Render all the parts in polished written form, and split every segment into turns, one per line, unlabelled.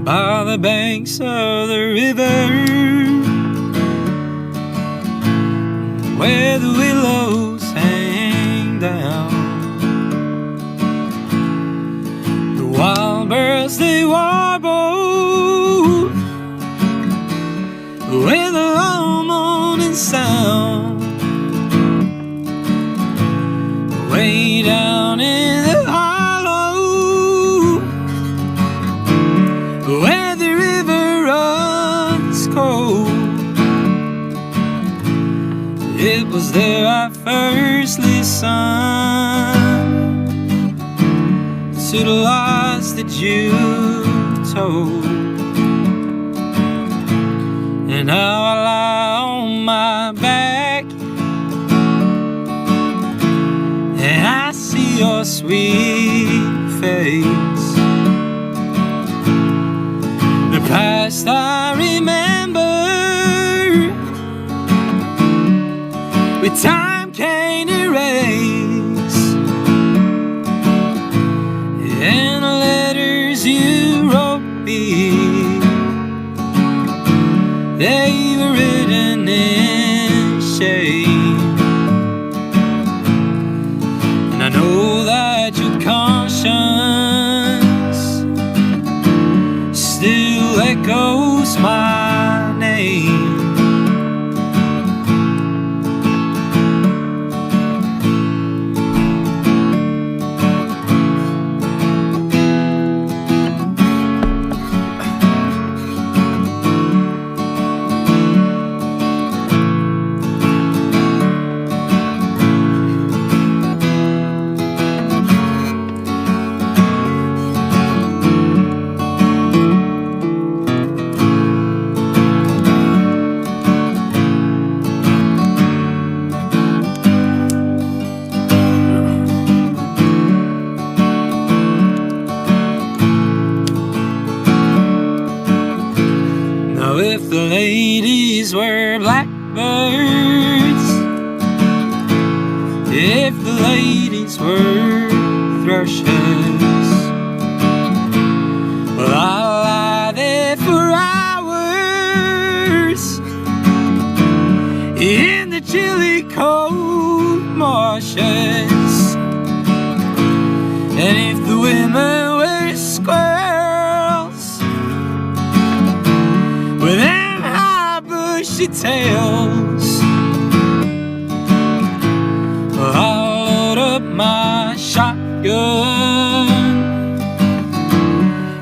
by the banks of the river, where the willows hang down. The wild birds they warble with a long morning sound, way down in the hollow, where the river runs cold. It was there I first listened to the lies that you told, and now I lie on my back and I see your sweet face. The past I remember, with time can't erase, and the letters you wrote me, they were written in shame. And I know that your conscience still echoes my name. If the ladies were blackbirds, if the ladies were thrushes, well, I'll lie there for hours in the chilly cold marshes. And if the women were squirrels with them high bushy tails, I'll load up my shotgun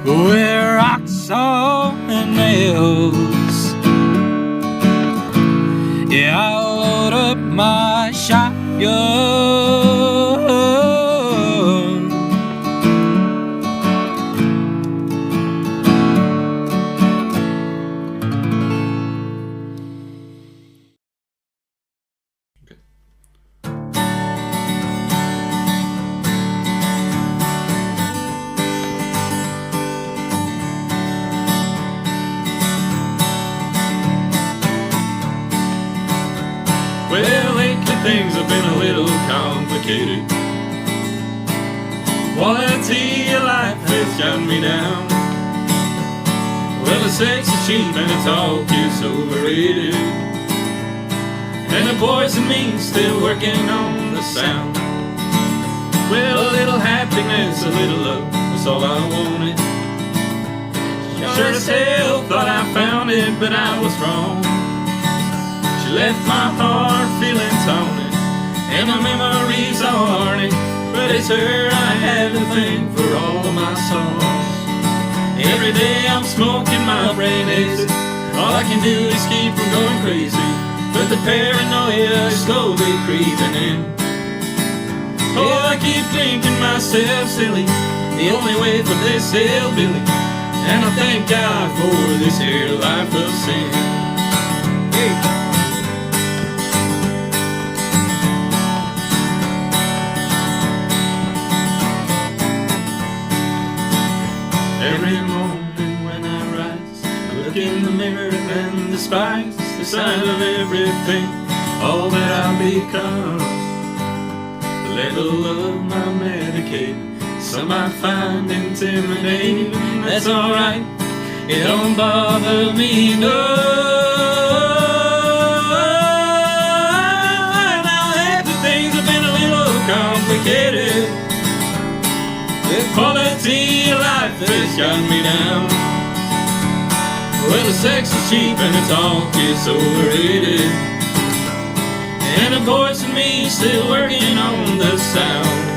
with rocks and nails. Yeah, I'll load up my shotgun.
Well, lately things have been a little complicated. Quality of life has got me down. Well, the sex is cheap and the talk is overrated, and the boys and me still working on the sound. Well, a little happiness, a little love, that's all I wanted. Sure as hell thought I found it, but I was wrong. She left my heart feeling taunted, and my memories are haunted. But it's her I have to thank for all of my songs. Every day I'm smoking, my brain aches. All I can do is keep from going crazy, but the paranoia is slowly creeping in. Oh, I keep thinking myself silly, the only way for this hillbilly, and I thank God for this here life of sin. Hey. Every morning when I rise, I look in the mirror and despise the sign of everything, all that I've become. A little of my Medicaid, some I find intimidating, that's alright. It don't bother me no. Now everything's been a little complicated. The quality of life has got me down. Well, the sex is cheap and the talk is overrated. And the voice in me still working on the sound.